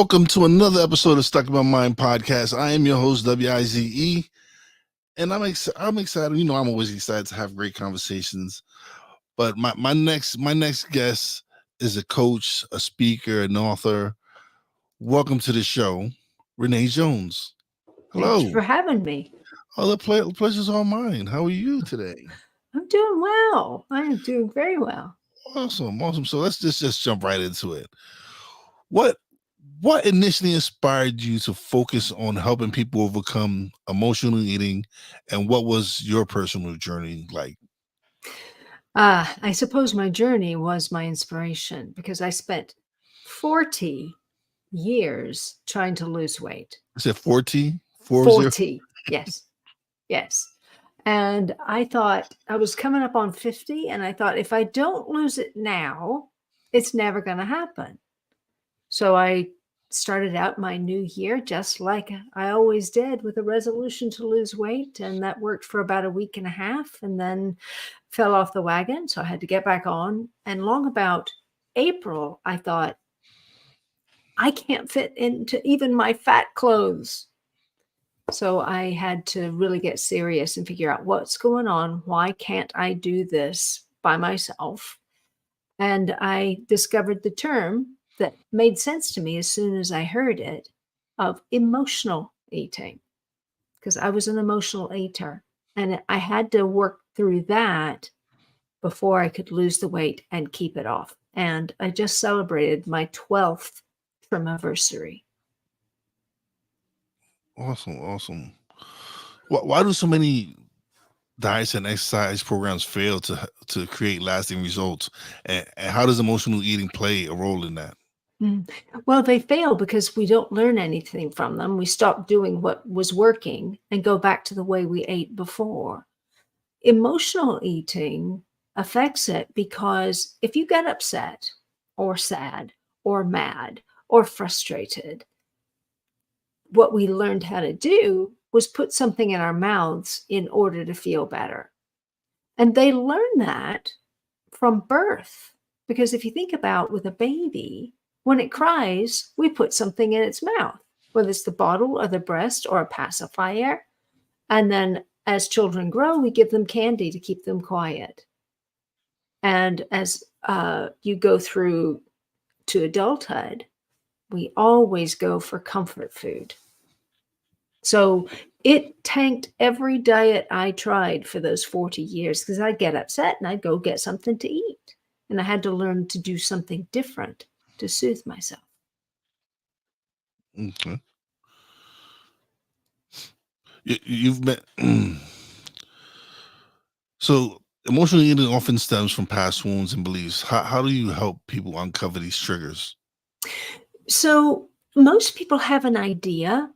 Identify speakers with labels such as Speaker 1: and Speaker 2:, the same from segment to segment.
Speaker 1: welcome to another episode of Stuck in My Mind podcast. I am your host, WIZE, and I'm excited. You know, I'm always excited to have great conversations. But my next guest is a coach, a speaker, an author. Welcome to the show, Renee Jones.
Speaker 2: Thank you
Speaker 1: Hello.
Speaker 2: for having me.
Speaker 1: Oh, the pleasure's all mine. How are you today?
Speaker 2: I'm doing well. I am doing very well.
Speaker 1: Awesome. So let's just jump right into it. What what initially inspired you to focus on helping people overcome emotional eating, and what was your personal journey like?
Speaker 2: I suppose my journey was my inspiration because I spent 40 years trying to lose weight.
Speaker 1: Is it 40? 40?
Speaker 2: 40, yes, yes. And I thought I was coming up on 50, and I thought if I don't lose it now, it's never going to happen. So I started out my new year just like I always did, with a resolution to lose weight. And that worked for about a week and a half and then fell off the wagon. So I had to get back on. And long about April, I thought, I can't fit into even my fat clothes. So I had to really get serious and figure out what's going on. Why can't I do this by myself? And I discovered the term that made sense to me as soon as I heard it, of emotional eating, because I was an emotional eater and I had to work through that before I could lose the weight and keep it off. And I just celebrated my 12th anniversary.
Speaker 1: Awesome. Why do so many diets and exercise programs fail to create lasting results, and how does emotional eating play a role in that?
Speaker 2: Well, they fail because we don't learn anything from them. We stop doing what was working and go back to the way we ate before. Emotional eating affects it because if you get upset or sad or mad or frustrated, what we learned how to do was put something in our mouths in order to feel better. And they learn that from birth. Because if you think about with a baby, when it cries, we put something in its mouth, whether it's the bottle or the breast or a pacifier. And then as children grow, we give them candy to keep them quiet. And as you go through to adulthood, we always go for comfort food. So it tanked every diet I tried for those 40 years because I'd get upset and I'd go get something to eat. And I had to learn to do something different to soothe myself.
Speaker 1: Okay. You've met so emotional eating often stems from past wounds and beliefs. How do you help people uncover these triggers?
Speaker 2: So most people have an idea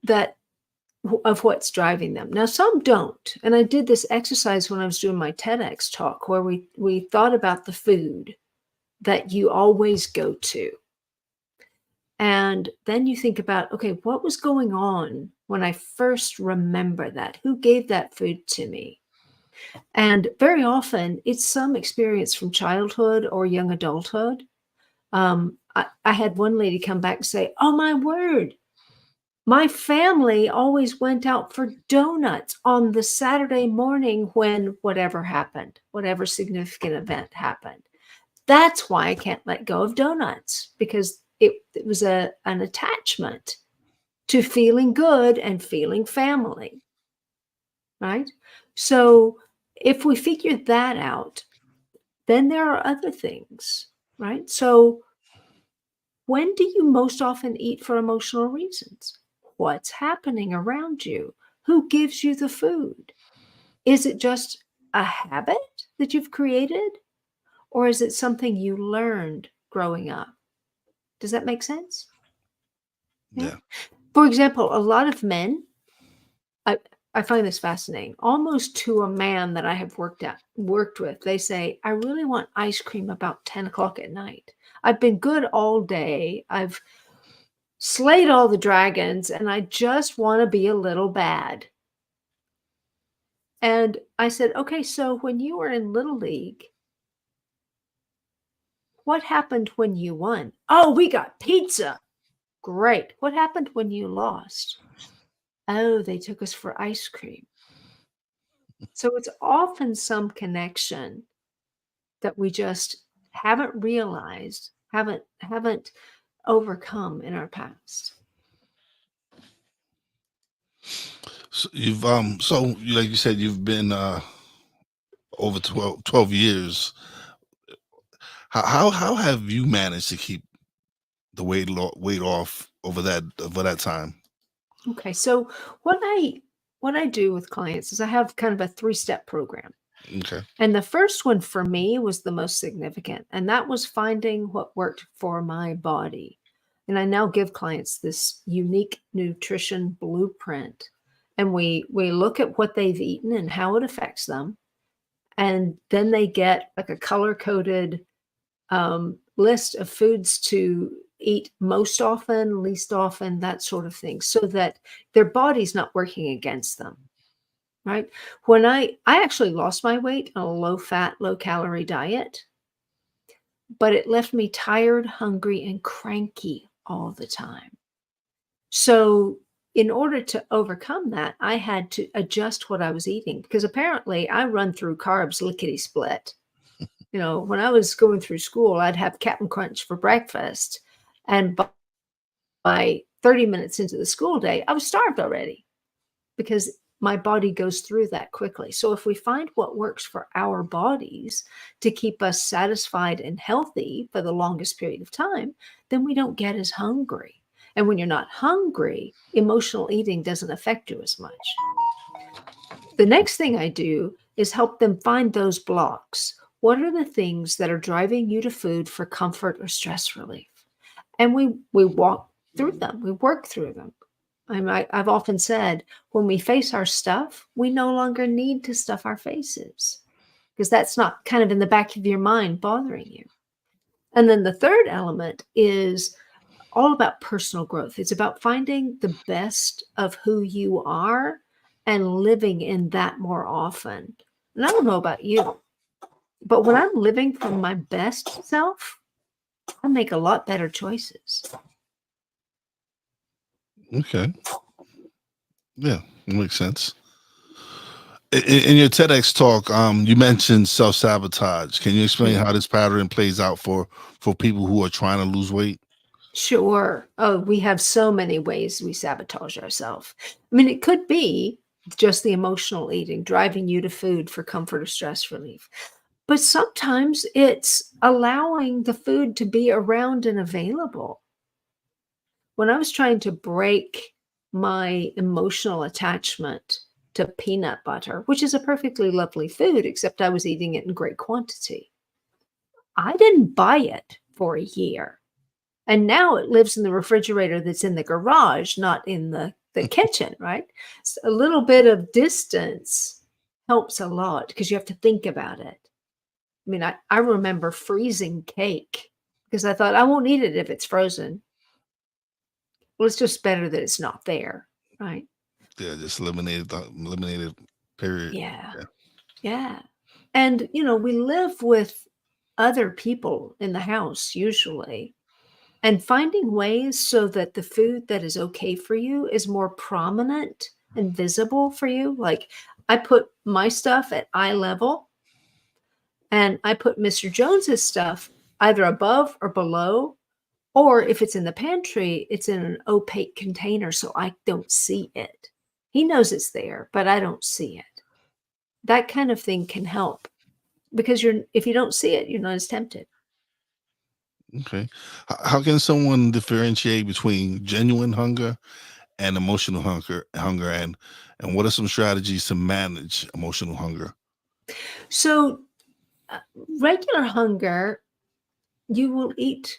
Speaker 2: that of what's driving them. Now, some don't. And I did this exercise when I was doing my TEDx talk where we thought about the food that you always go to. And then you think about, okay, what was going on when I first remember that? Who gave that food to me? And very often it's some experience from childhood or young adulthood. I had one lady come back and say, oh, my word, my family always went out for donuts on the Saturday morning when whatever happened, whatever significant event happened. That's why I can't let go of donuts, because it was an attachment to feeling good and feeling family, right? So if we figure that out, then there are other things, right? So when do you most often eat for emotional reasons? What's happening around you? Who gives you the food? Is it just a habit that you've created? Or is it something you learned growing up? Does that make sense?
Speaker 1: Yeah.
Speaker 2: For example, a lot of men, I find this fascinating. Almost to a man that I have worked with, they say, I really want ice cream about 10 o'clock at night. I've been good all day. I've slayed all the dragons, and I just want to be a little bad. And I said, okay, so when you were in Little League, what happened when you won? Oh, we got pizza. Great. What happened when you lost? Oh, they took us for ice cream. So it's often some connection that we just haven't realized, haven't overcome in our past.
Speaker 1: So like you said, you've been over 12 years. How have you managed to keep the weight off over that time?
Speaker 2: Okay, so what I do with clients is I have kind of a three-step program.
Speaker 1: Okay.
Speaker 2: And the first one for me was the most significant, and that was finding what worked for my body. And I now give clients this unique nutrition blueprint. And we look at what they've eaten and how it affects them. And then they get like a color-coded list of foods to eat most often, least often, that sort of thing, so that their body's not working against them. Right? When I actually lost my weight on a low fat, low calorie diet, but it left me tired, hungry, and cranky all the time. So in order to overcome that, I had to adjust what I was eating because apparently I run through carbs lickety split. When I was going through school, I'd have Captain Crunch for breakfast. And by 30 minutes into the school day, I was starved already because my body goes through that quickly. So if we find what works for our bodies to keep us satisfied and healthy for the longest period of time, then we don't get as hungry. And when you're not hungry, emotional eating doesn't affect you as much. The next thing I do is help them find those blocks. What are the things that are driving you to food for comfort or stress relief? And we walk through them, we work through them. I've often said, when we face our stuff, we no longer need to stuff our faces because that's not kind of in the back of your mind bothering you. And then the third element is all about personal growth. It's about finding the best of who you are and living in that more often. And I don't know about you, but when I'm living from my best self, I make a lot better choices.
Speaker 1: Okay. Yeah, makes sense. In your TEDx talk, you mentioned self-sabotage. Can you explain how this pattern plays out for people who are trying to lose weight?
Speaker 2: Sure. Oh, we have so many ways we sabotage ourselves. I mean, it could be just the emotional eating, driving you to food for comfort or stress relief. But sometimes it's allowing the food to be around and available. When I was trying to break my emotional attachment to peanut butter, which is a perfectly lovely food, except I was eating it in great quantity, I didn't buy it for a year. And now it lives in the refrigerator that's in the garage, not in the kitchen, right? So a little bit of distance helps a lot because you have to think about it. I mean, I remember freezing cake because I thought I won't eat it if it's frozen. Well, it's just better that it's not there, right?
Speaker 1: Yeah, just eliminated. Period.
Speaker 2: Yeah.
Speaker 1: Yeah.
Speaker 2: Yeah. And, we live with other people in the house usually. And finding ways so that the food that is okay for you is more prominent and visible for you. Like I put my stuff at eye level and I put Mr. Jones's stuff either above or below, or if it's in the pantry, it's in an opaque container so I don't see it. He knows it's there, but I don't see it. That kind of thing can help because if you don't see it, you're not as tempted.
Speaker 1: Okay. How can someone differentiate between genuine hunger and emotional hunger, and what are some strategies to manage emotional hunger?
Speaker 2: So, regular hunger, you will eat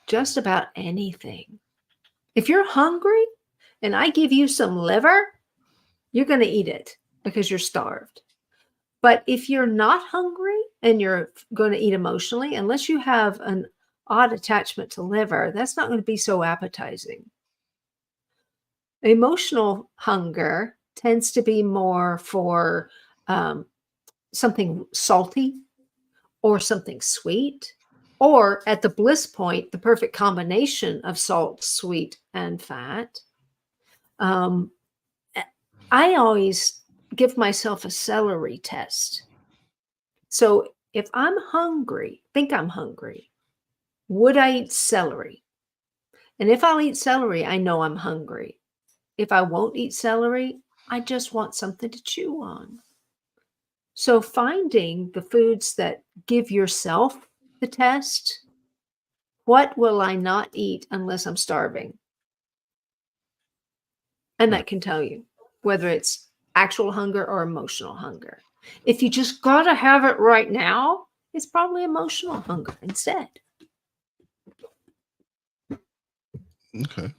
Speaker 2: just about anything. If you're hungry and I give you some liver, you're going to eat it because you're starved. But if you're not hungry and you're going to eat emotionally, unless you have an odd attachment to liver, that's not going to be so appetizing. Emotional hunger tends to be more for um, something salty or something sweet. Or at the bliss point, the perfect combination of salt, sweet, and fat. Um, I always give myself a celery test. So if I'm hungry, think I'm hungry, would I eat celery? And if I'll eat celery, I know I'm hungry. If I won't eat celery, I just want something to chew on. So finding the foods that give yourself the test, what will I not eat unless I'm starving? And
Speaker 1: Right.
Speaker 2: that can tell you whether it's actual hunger or emotional hunger. If you just got to have it right now, it's probably emotional hunger instead.
Speaker 1: Okay.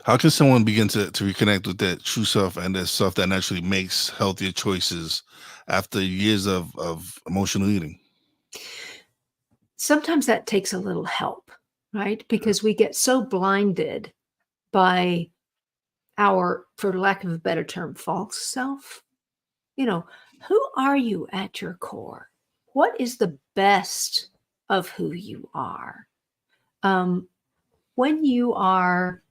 Speaker 1: How can someone begin to reconnect with that true self and that self that naturally makes healthier choices after years of emotional eating?
Speaker 2: Sometimes that takes a little help, right? Because we get so blinded by our, for lack of a better term, false self. You know, who are you at your core? What is the best of who you are? When you are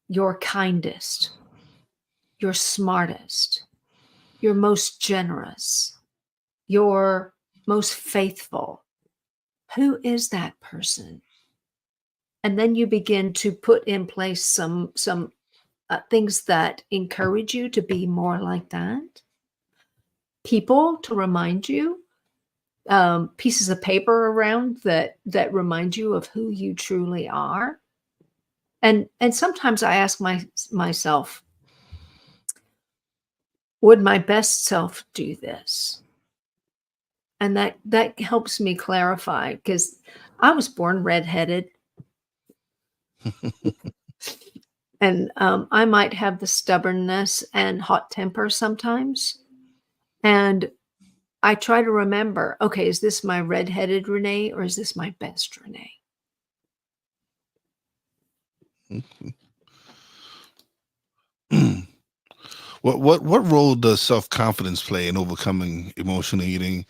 Speaker 2: your kindest, your smartest, your most generous, your most faithful, who is that person? And then you begin to put in place some things that encourage you to be more like that. People to remind you, pieces of paper around that remind you of who you truly are. And sometimes I ask myself, would my best self do this? And that helps me clarify, because I was born redheaded, and I might have the stubbornness and hot temper sometimes. And I try to remember, okay, is this my redheaded Renee or is this my best Renee?
Speaker 1: What role does self confidence play in overcoming emotional eating,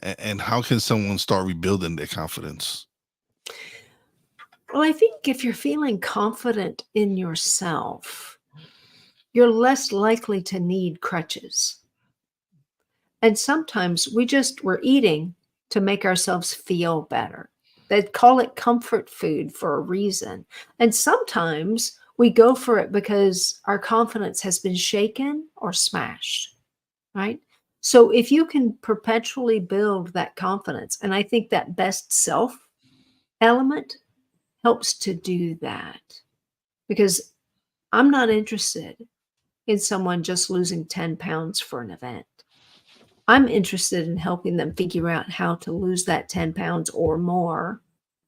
Speaker 1: and how can someone start rebuilding their confidence?
Speaker 2: Well, I think if you're feeling confident in yourself, you're less likely to need crutches. And sometimes we're eating to make ourselves feel better. They call it comfort food for a reason. And sometimes we go for it because our confidence has been shaken or smashed, right? So if you can perpetually build that confidence, and I think that best self element helps to do that, because I'm not interested in someone just losing 10 pounds for an event. I'm interested in helping them figure out how to lose that 10 pounds or more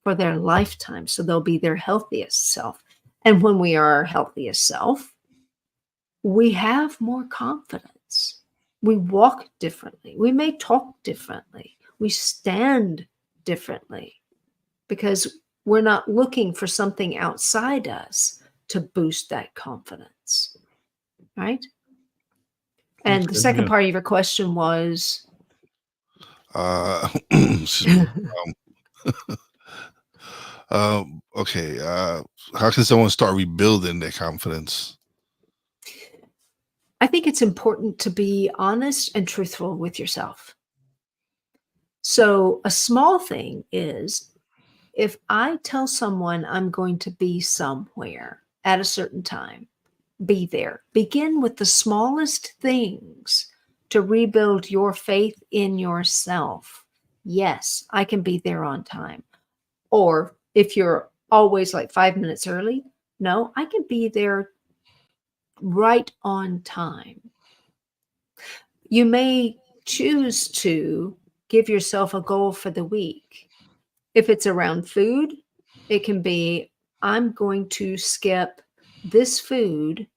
Speaker 2: for their lifetime so they'll be their healthiest self. And when we are our healthiest self, we have more confidence. We walk differently. We may talk differently. We stand differently because we're not looking for something outside us to boost that confidence, right? And the
Speaker 1: Okay,
Speaker 2: second
Speaker 1: yeah.
Speaker 2: part of your question was,
Speaker 1: Excuse me. Okay. How can someone start rebuilding their confidence?
Speaker 2: I think it's important to be honest and truthful with yourself. So, a small thing is, if I tell someone I'm going to be somewhere at a certain time, be there. Begin with the smallest things to rebuild your faith in yourself. Yes, I can be there on time. Or if you're always like 5 minutes early, no, I can be there right on time. You may choose to give yourself a goal for the week. If it's around food, it can be, I'm going to skip this food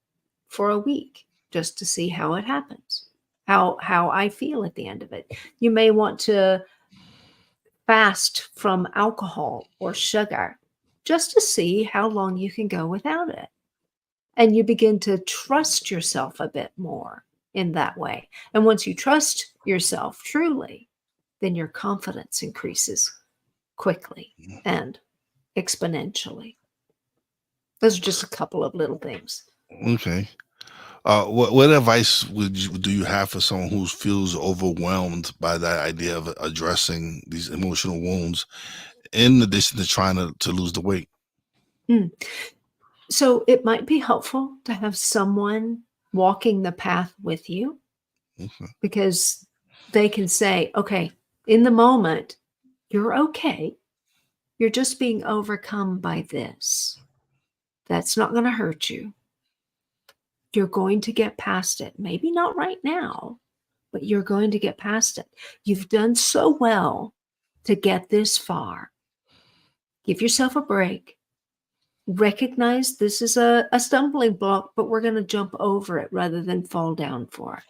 Speaker 2: for a week just to see how it happens, how I feel at the end of it. You may want to fast from alcohol or sugar just to see how long you can go without it. And you begin to trust yourself a bit more. in that way. And once you trust yourself truly, then your confidence increases quickly and exponentially. Those are just a couple of little things.
Speaker 1: Okay. What advice do you have for someone who feels overwhelmed by that idea of addressing these emotional wounds, in addition to trying to lose the weight?
Speaker 2: Mm. So it might be helpful to have someone walking the path with you,
Speaker 1: Okay.
Speaker 2: because they can say, okay, in the moment, you're okay. You're just being overcome by this. That's not going to hurt you. You're going to get past it. Maybe not right now, but you're going to get past it. You've done so well to get this far. Give yourself a break. Recognize this is a stumbling block, but we're going to jump over it rather than fall down for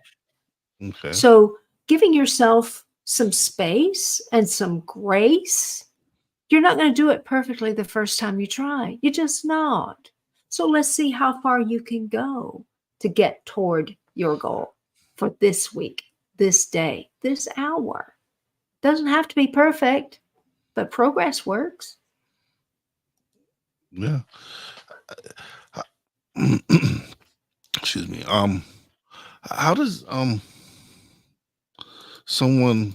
Speaker 2: it.
Speaker 1: Okay.
Speaker 2: So giving yourself some space and some grace. You're not going to do it perfectly the first time you try. You're just not. So let's see how far you can go to get toward your goal for this week, this day, this hour. Doesn't have to be perfect, but progress works.
Speaker 1: Yeah. Excuse me. How does someone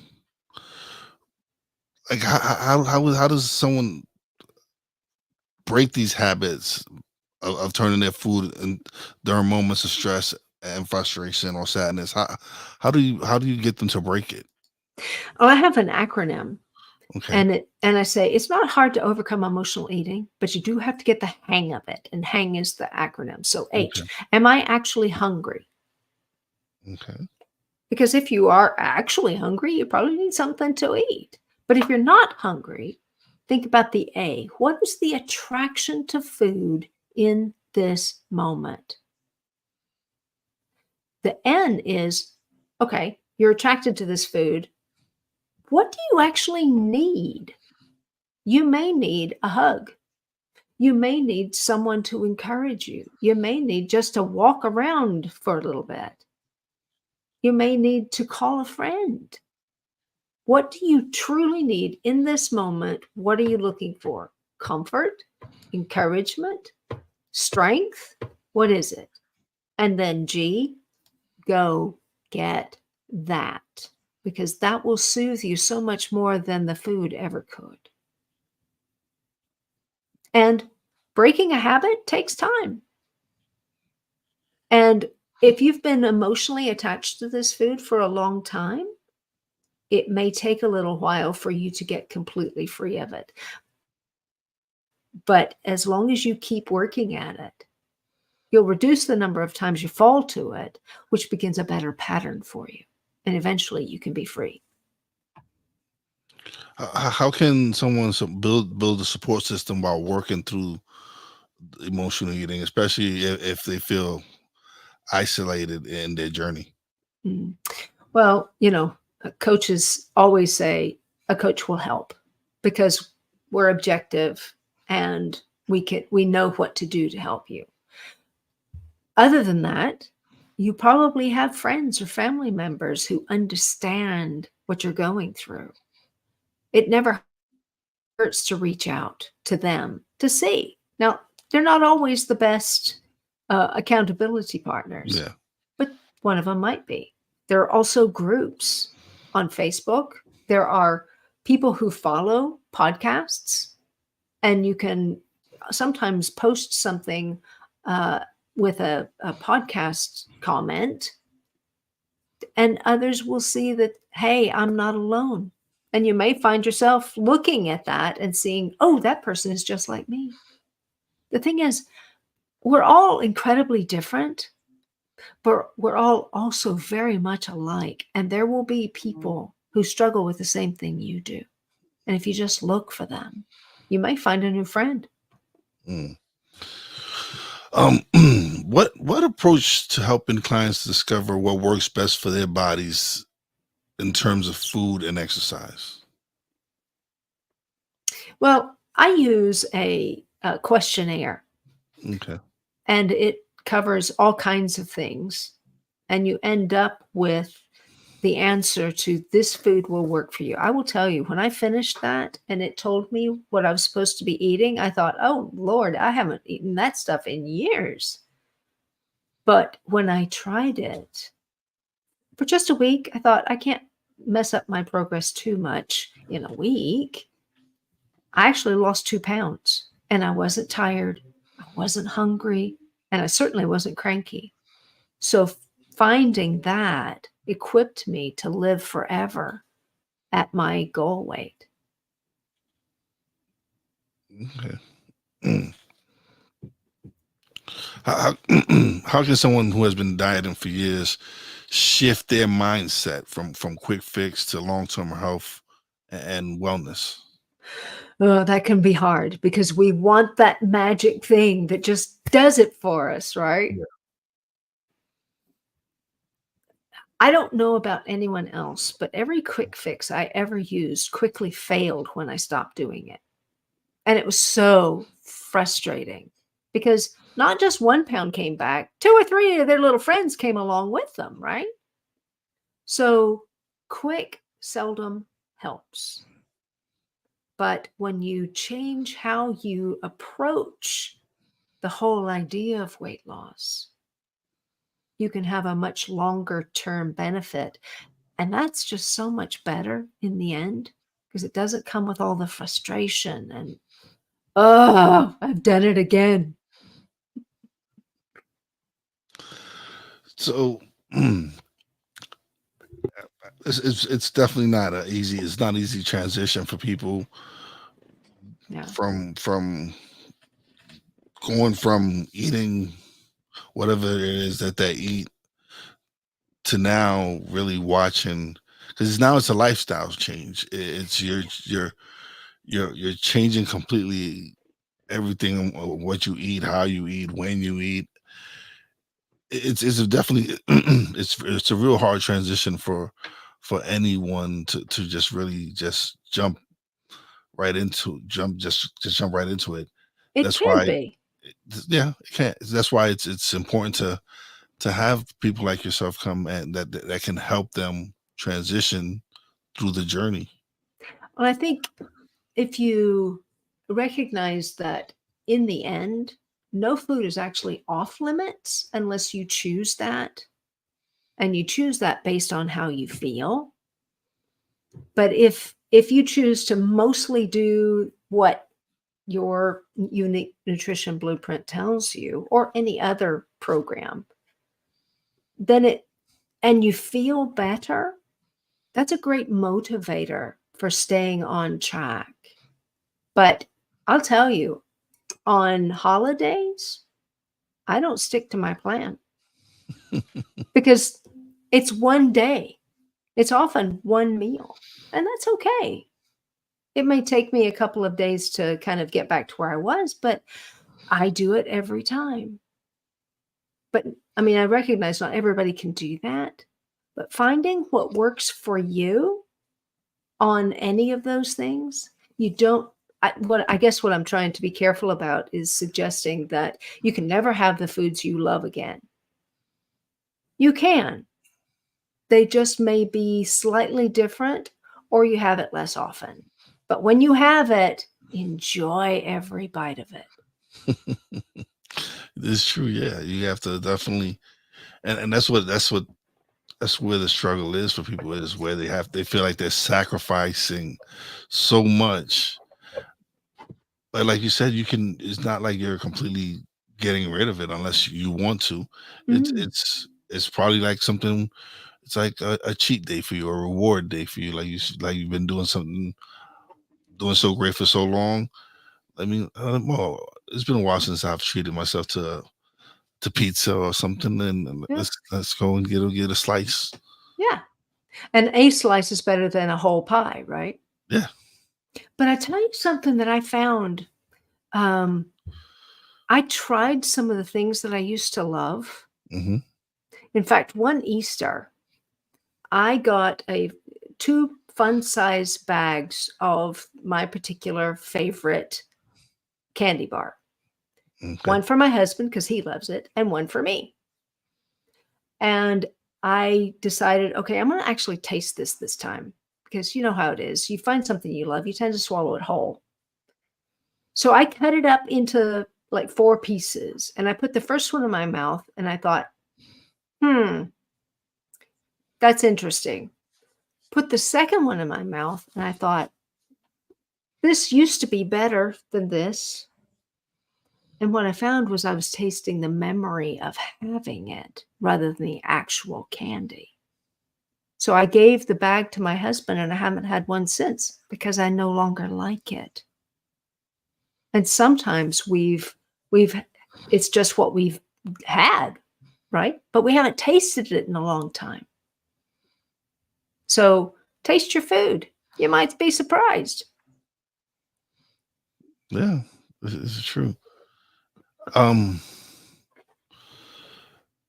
Speaker 1: like how does someone break these habits of turning their food and during moments of stress and frustration or sadness? How do you get them to break it?
Speaker 2: Oh, I have an acronym.
Speaker 1: Okay.
Speaker 2: And I say it's not hard to overcome emotional eating, but you do have to get the hang of it. And hang is the acronym. So H,
Speaker 1: Okay.
Speaker 2: am I actually hungry?
Speaker 1: Okay.
Speaker 2: Because if you are actually hungry, you probably need something to eat. But if you're not hungry, think about the A. What is the attraction to food in this moment? The N is, okay, you're attracted to this food. What do you actually need? You may need a hug. You may need someone to encourage you. You may need just to walk around for a little bit. You may need to call a friend. What do you truly need in this moment? What are you looking for? Comfort, encouragement, strength? What is it? And then G, go get that, because that will soothe you so much more than the food ever could. And breaking a habit takes time. And if you've been emotionally attached to this food for a long time, it may take a little while for you to get completely free of it. But as long as you keep working at it, you'll reduce the number of times you fall to it, which begins a better pattern for you. And eventually you can be free.
Speaker 1: How can someone build a support system while working through emotional eating, especially if they feel isolated in their journey?
Speaker 2: Mm. Well, coaches always say a coach will help because we're objective and we know what to do to help you. Other than that, you probably have friends or family members who understand what you're going through. It never hurts to reach out to them to see. Now, they're not always the best accountability partners,
Speaker 1: Yeah.
Speaker 2: but one of them might be. There are also groups on Facebook. There are people who follow podcasts, and you can sometimes post something with a podcast comment, and others will see that, hey, I'm not alone. And you may find yourself looking at that and seeing, oh, that person is just like me. The thing is, we're all incredibly different, but we're all also very much alike. And there will be people who struggle with the same thing you do. And if you just look for them, you may find a new friend.
Speaker 1: Mm. What approach to helping clients discover what works best for their bodies in terms of food and exercise?
Speaker 2: Well, I use a questionnaire,
Speaker 1: Okay.
Speaker 2: and it covers all kinds of things. and you end up with the answer to this food will work for you. I will tell you, when I finished that and it told me what I was supposed to be eating, I thought, oh Lord, I haven't eaten that stuff in years. But when I tried it for just a week, I thought I can't mess up my progress too much in a week. I actually lost 2 pounds and I wasn't tired. I wasn't hungry and I certainly wasn't cranky. So finding that equipped me to live forever at my goal weight.
Speaker 1: Okay. Mm. How, how can someone who has been dieting for years shift their mindset from quick fix to long-term health and wellness?
Speaker 2: Oh, that can be hard because we want that magic thing that just does it for us, right?
Speaker 1: Yeah.
Speaker 2: I don't know about anyone else, but every quick fix I ever used quickly failed when I stopped doing it. And it was so frustrating because not just 1 pound came back, 2 or 3 of their little friends came along with them, right? So quick seldom helps. But when you change how you approach the whole idea of weight loss, you can have a much longer term benefit. And that's just so much better in the end because it doesn't come with all the frustration and, oh, I've done it again.
Speaker 1: So it's definitely not a easy. It's not easy transition for people
Speaker 2: Yeah.
Speaker 1: from going from eating whatever it is that they eat to now really watching, because now it's a lifestyle change. It's you're changing completely everything, what you eat, how you eat, when you eat. It's a definitely it's a real hard transition for anyone to just really just just jump right into it.
Speaker 2: It
Speaker 1: That's
Speaker 2: can
Speaker 1: why,
Speaker 2: be.
Speaker 1: yeah, it can't. That's why it's important to have people like yourself come and that can help them transition through the journey.
Speaker 2: Well, I think if you recognize that in the end, no food is actually off limits unless you choose that. And you choose that based on how you feel. But if you choose to mostly do what your unique nutrition blueprint tells you or any other program, then it and you feel better, that's a great motivator for staying on track. But I'll tell you, on holidays, I don't stick to my plan because it's one day. It's often one meal, and that's okay. It may take me a couple of days to kind of get back to where I was, but I do it every time. But I mean, I recognize not everybody can do that, but finding what works for you on any of those things, you don't. I guess what I'm trying to be careful about is suggesting that you can never have the foods you love again. You can. They just may be slightly different or you have it less often. But when you have it, enjoy every bite of it.
Speaker 1: It's true, yeah. You have to definitely, and that's where the struggle is for people, is where they feel like they're sacrificing so much. But like you said, it's not like you're completely getting rid of it unless you want to. It's
Speaker 2: Mm,
Speaker 1: it's it's probably like something. It's like a cheat day for you, a reward day for you. Like you've been doing something, doing so great for so long. I mean, well, it's been a while since I've treated myself to pizza or something, and
Speaker 2: yeah,
Speaker 1: let's go and get a slice.
Speaker 2: yeah. And a slice is better than a whole pie, right?
Speaker 1: Yeah.
Speaker 2: But I tell you something that I found. Um, I tried some of the things that I used to love.
Speaker 1: Hmm.
Speaker 2: In fact, one Easter, I got a 2 fun-size bags of my particular favorite candy bar.
Speaker 1: Okay.
Speaker 2: One for my husband because he loves it, and one for me. And I decided, okay, I'm going to actually taste this time, because you know how it is. You find something you love, you tend to swallow it whole. So I cut it up into like 4 pieces, and I put the first one in my mouth, and I thought, that's interesting. Put the second one in my mouth, and I thought, this used to be better than this. And what I found was I was tasting the memory of having it rather than the actual candy. So I gave the bag to my husband, and I haven't had one since because I no longer like it. And sometimes we've it's just what we've had, right? But we haven't tasted it in a long time. So taste your food. You might be surprised.
Speaker 1: Yeah, it's true.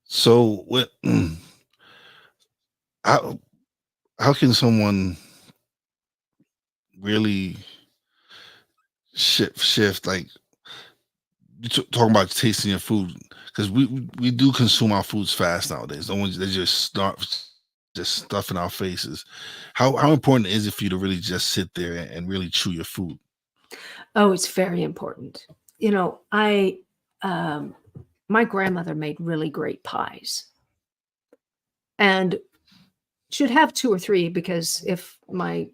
Speaker 1: So what? How how can someone really shift like you talking about tasting your food, because we do consume our foods fast nowadays. The ones they just start just stuff in our faces. How important is it for you to really just sit there and really chew your food?
Speaker 2: Oh, it's very important. You know, um, my grandmother made really great pies, and should have 2 or 3, because if my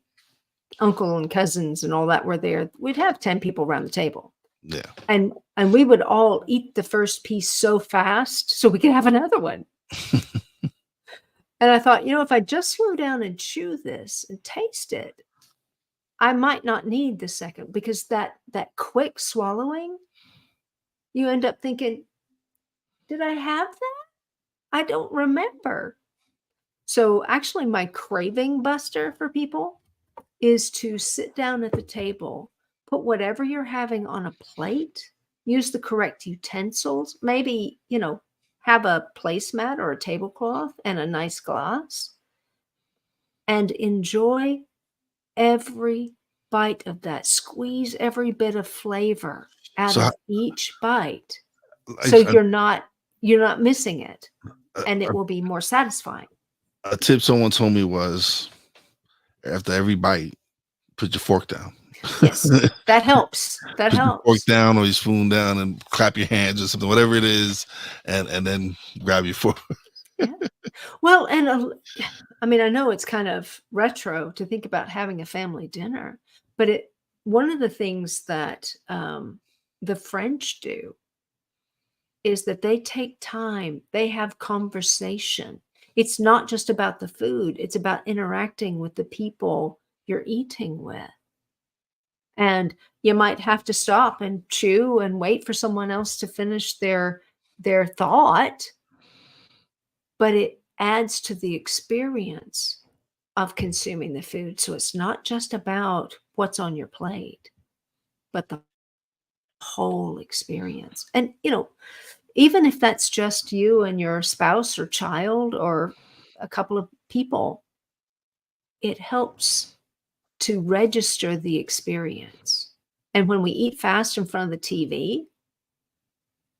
Speaker 2: uncle and cousins and all that were there, we'd have 10 people around the table.
Speaker 1: Yeah.
Speaker 2: And we would all eat the first piece so fast so we could have another one. And I thought, if I just slow down and chew this and taste it, I might not need the second, because that quick swallowing, you end up thinking, did I have that? I don't remember. So actually my craving buster for people is to sit down at the table, put whatever you're having on a plate, use the correct utensils, maybe, have a placemat or a tablecloth and a nice glass, and enjoy every bite of that. Squeeze every bit of flavor out
Speaker 1: So
Speaker 2: of each bite, so
Speaker 1: like
Speaker 2: you're not missing it,
Speaker 1: a,
Speaker 2: and it
Speaker 1: a,
Speaker 2: will be more satisfying.
Speaker 1: a tip someone told me was after every bite, put your fork down.
Speaker 2: Yes, that helps. That
Speaker 1: Put your fork
Speaker 2: helps.
Speaker 1: down or your spoon down and clap your hands or something, whatever it is, and then grab your fork.
Speaker 2: Yeah. Well, and I mean, I know it's kind of retro to think about having a family dinner, but one of the things that the French do is that they take time, they have conversation. It's not just about the food, it's about interacting with the people you're eating with. And you might have to stop and chew and wait for someone else to finish their thought, but it adds to the experience of consuming the food. So it's not just about what's on your plate, but the whole experience. And, even if that's just you and your spouse or child or a couple of people, it helps to register the experience. And when we eat fast in front of the TV,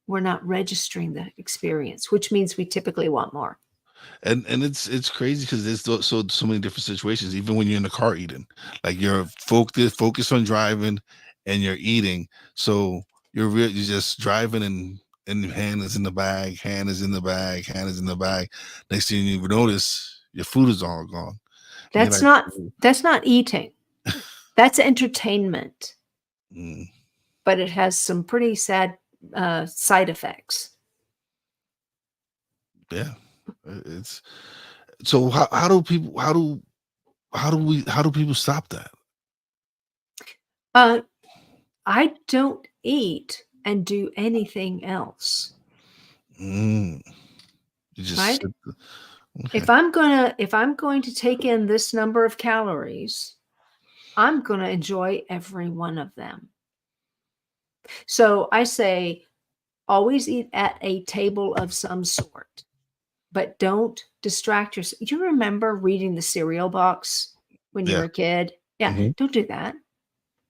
Speaker 2: we're not registering the experience, which means we typically want more.
Speaker 1: And it's crazy because there's so many different situations. Even when you're in the car eating, like you're focused on driving, and you're eating. So you're just driving, and your hand is in the bag, hand is in the bag, hand is in the bag. Next thing you notice, your food is all gone. And you're
Speaker 2: That's
Speaker 1: like,
Speaker 2: not
Speaker 1: "Ooh."
Speaker 2: that's not eating. That's entertainment,
Speaker 1: Mm,
Speaker 2: but it has some pretty sad side effects.
Speaker 1: yeah, it's so how do people how do people stop that?
Speaker 2: Uh, I don't eat and do anything else,
Speaker 1: Mm, you just
Speaker 2: right?
Speaker 1: sit okay.
Speaker 2: If I'm going to take in this number of calories, I'm going to enjoy every one of them. So I say always eat at a table of some sort, but don't distract yourself. You remember reading the cereal box when you were
Speaker 1: Yeah.
Speaker 2: a kid? Yeah,
Speaker 1: Mhm.
Speaker 2: don't do that.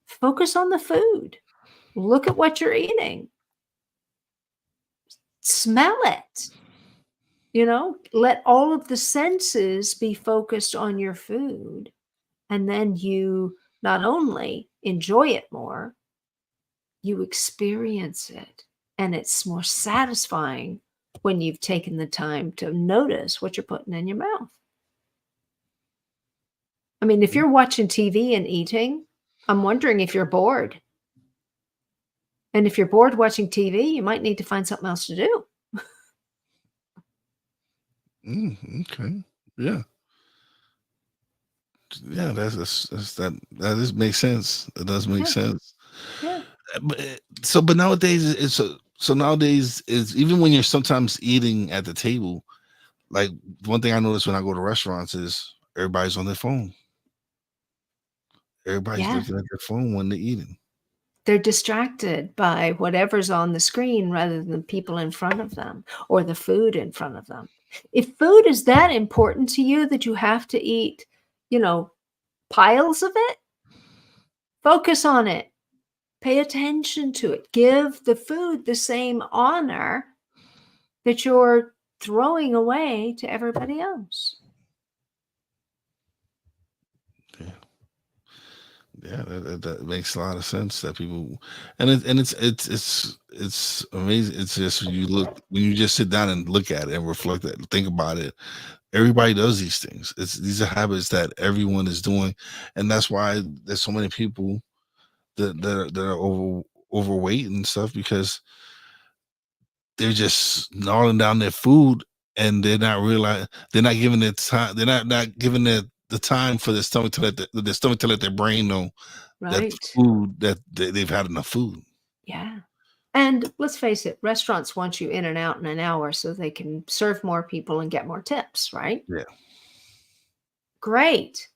Speaker 2: Focus on the food. Look at what you're eating. Smell it. Let all of the senses be focused on your food. And then you not only enjoy it more, you experience it. And it's more satisfying when you've taken the time to notice what you're putting in your mouth. I mean, if you're watching TV and eating, I'm wondering if you're bored. And if you're bored watching TV, you might need to find something else to do.
Speaker 1: Okay. Yeah. Yeah, that's that is makes sense. It does make
Speaker 2: Yeah.
Speaker 1: sense.
Speaker 2: Yeah.
Speaker 1: But nowadays it's so nowadays is even when you're sometimes eating at the table, like one thing I notice when I go to restaurants is everybody's on their phone. Everybody's
Speaker 2: Yeah.
Speaker 1: looking at their phone when they're eating.
Speaker 2: They're distracted by whatever's on the screen rather than the people in front of them or the food in front of them. If food is that important to you that you have to eat, piles of it, focus on it. Pay attention to it. Give the food the same honor that you're throwing away to everybody else.
Speaker 1: Yeah. Yeah, that makes a lot of sense. That people, and it's amazing. It's just when you just sit down and look at it and reflect it, think about it. Everybody does these things. These are habits that everyone is doing, and that's why there's so many people that are overweight and stuff because they're just gnawing down their food and they're not giving it time. They're not giving it the time for their stomach to let their brain know that
Speaker 2: Right.
Speaker 1: food that they've had enough food.
Speaker 2: Yeah. And let's face it, restaurants want you in and out in an hour so they can serve more people and get more tips, right?
Speaker 1: Yeah.
Speaker 2: Great.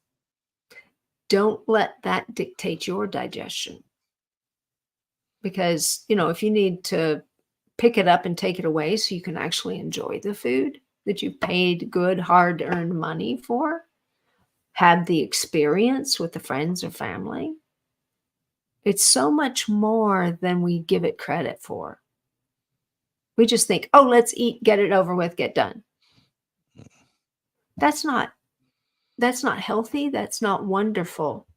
Speaker 2: Don't let that dictate your digestion. Because, if you need to pick it up and take it away so you can actually enjoy the food that you paid good, hard earned money for, have the experience with the friends or family. It's so much more than we give it credit for. We just think, oh, let's eat, get it over with, get done. That's not healthy. That's not wonderful.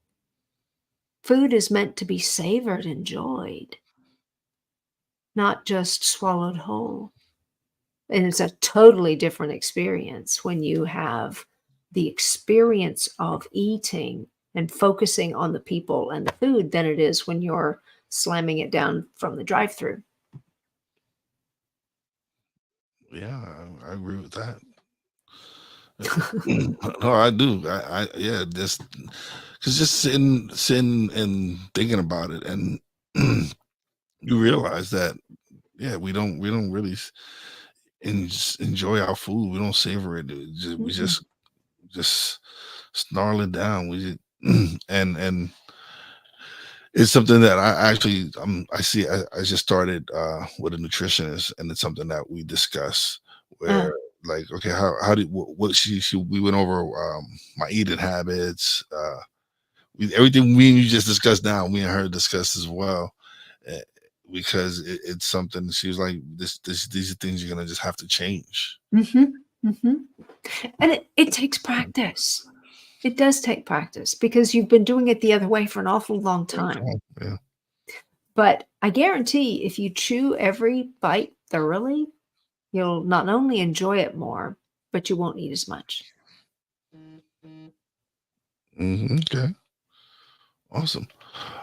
Speaker 2: Food is meant to be savored, enjoyed, not just swallowed whole. And it's a totally different experience when you have the experience of eating and focusing on the people and the food than it is when you're slamming it down from the drive-through.
Speaker 1: Yeah, I agree with that. No, I do. Yeah, just because just sitting and thinking about it, and you realize that we don't really enjoy our food. We don't savor it. We just snarl it down. We just, and it's something that I actually I see. I just started with a nutritionist, and it's something that we discuss
Speaker 2: Uh,
Speaker 1: where like okay how did what she we went over my eating habits everything me and you just discussed now me and her discussed as well uh, because it's something she was like these are things you're gonna just have to change.
Speaker 2: mhm, mhm. And it takes practice. It does take practice because you've been doing it the other way for an awful long time.
Speaker 1: Yeah.
Speaker 2: But I guarantee if you chew every bite thoroughly, you'll not only enjoy it more, but you won't eat as much.
Speaker 1: Okay, awesome.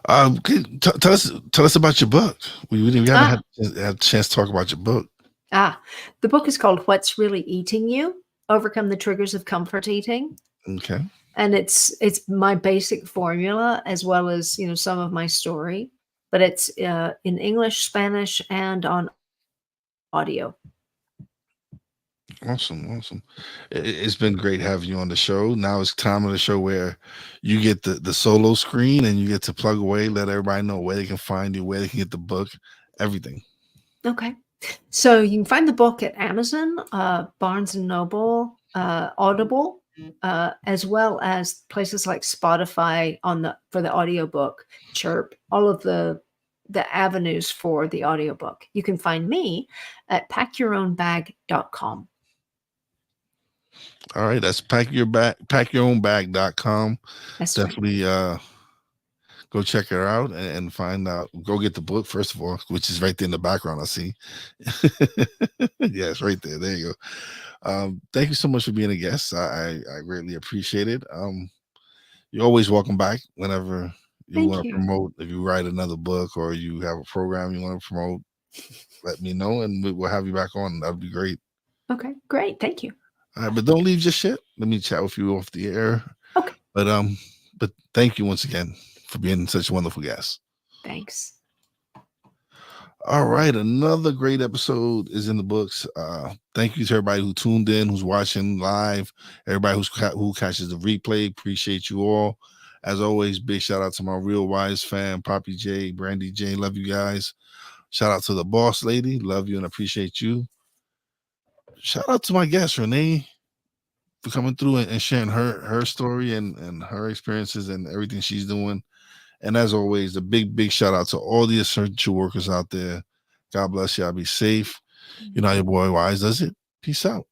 Speaker 1: Tell us about your book. We haven't
Speaker 2: Ah,
Speaker 1: had a chance to talk about your book.
Speaker 2: ah. The book is called What's Really Eating You? Overcome the Triggers of Comfort Eating.
Speaker 1: Okay.
Speaker 2: And it's my basic formula as well as, some of my story, but it's in English, Spanish, and on audio.
Speaker 1: Awesome. It's been great having you on the show. Now it's time of the show where you get the solo screen and you get to plug away, let everybody know where they can find you, where they can get the book, everything.
Speaker 2: Okay. So you can find the book at Amazon, Barnes and Noble, Audible, as well as places like Spotify for the audiobook, Chirp, all of the avenues for the audiobook. You can find me at packyourownbag.com.
Speaker 1: All right, that's packyourownbag.com.
Speaker 2: That's right.
Speaker 1: Definitely go check her out and find out. Go get the book first of all, which is right there in the background. I see. Yeah, it's right there. There you go. Thank you so much for being a guest. I greatly appreciate it. You're always welcome back whenever you
Speaker 2: Thank
Speaker 1: want to
Speaker 2: you.
Speaker 1: promote. If you write another book or you have a program you want to promote, let me know and we'll have you back on. That'd be great.
Speaker 2: Okay, great. Thank you.
Speaker 1: All right, but don't leave just yet. Let me chat with you off the air.
Speaker 2: Okay,
Speaker 1: But thank you once again for being such a wonderful guest.
Speaker 2: thanks.
Speaker 1: All right, another great episode is in the books. Thank you to everybody who tuned in, who's watching live, everybody who catches the replay. Appreciate you all. As always, big shout out to my real wise fan, Poppy J, Brandy J. Love you guys. Shout out to the boss lady. Love you and appreciate you. Shout out to my guest, Renee, for coming through and sharing her story and her experiences and everything she's doing. And as always, a big shout out to all the essential workers out there. God bless y'all. Be safe. You know how your boy Wise does it. Peace out.